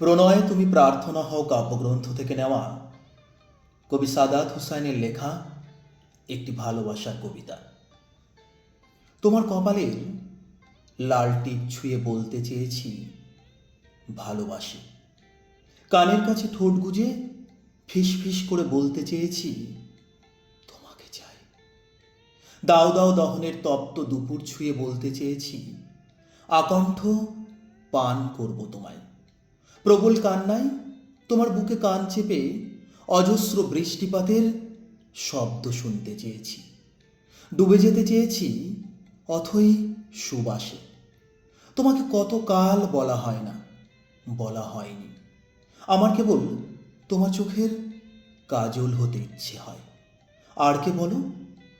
প্রণয়ে তুমি প্রার্থনা হও কাব্যগ্রন্থ থেকে নেওয়া কবি সাদাত হুসাইনের লেখা একটি ভালোবাসার কবিতা। তোমার কপালের লাল টিপ ছুঁয়ে বলতে চেয়েছি ভালোবাসি। কানের কাছে ঠোঁট গুজে ফিস ফিস করে বলতে চেয়েছি তোমাকে চাই। দাও দাও দহনের তপ্ত দুপুর ছুঁয়ে বলতে চেয়েছি আকণ্ঠ পান করব তোমায়। প্রবল কান্নায় তোমার বুকে কান চেপে অজস্র বৃষ্টিপাতের শব্দ শুনতে চেয়েছি। ডুবে যেতে চেয়েছি অথই সুবাসে। তোমাকে কত কাল বলা হয় না, বলা হয়নি। আমার কেবল তোমার চোখের কাজল হতে ইচ্ছে হয়। আর কে বলো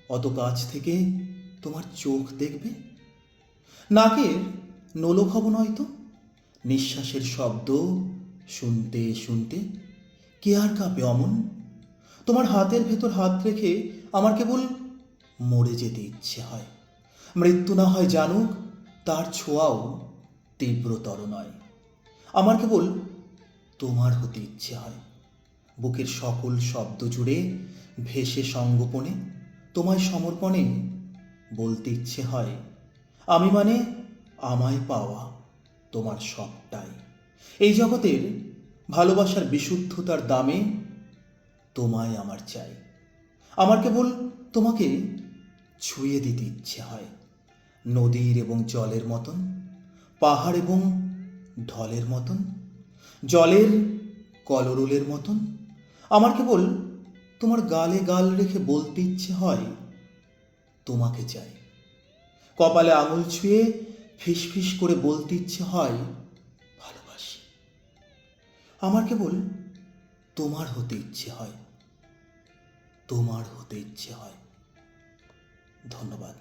অত কাছ থেকে তোমার চোখ দেখবে? নাকের নোলক হব নয়তো নিঃশ্বাসের শব্দ শুনতে শুনতে কে আর কাঁপে অমন? তোমার হাতের ভেতর হাত রেখে আমার কেবল মরে যেতে ইচ্ছে হয়। মৃত্যু না হয় জানুক, তার ছোঁয়াও তীব্রতর নয়। আমার কেবল তোমার হতে ইচ্ছে হয়। বুকের সকল শব্দ জুড়ে ভেসে সঙ্গোপনে তোমায় সমর্পণে বলতে ইচ্ছে হয় আমি মানে আমায় পাওয়া তোমার সবটাই। এই জগতের ভালোবাসার বিশুদ্ধতার দামে তোমায় আমার চাই। আমার কেবল তোমাকে ছুঁয়ে দিতে ইচ্ছে হয়। নদীর এবং জলের মতন, পাহাড় এবং ঢলের মতন, জলের কলরোলের মতন। আমার কেবল তোমার গালে গাল রেখে বলতে ইচ্ছে হয় তোমাকে চাই। কপালে আঙুল ছুঁয়ে ফিস ফিস করে বলতে ইচ্ছে হয় ভালোবাসি। আমার কেবল তোমার হতে ইচ্ছে হয়, তোমার হতে ইচ্ছে হয়। ধন্যবাদ।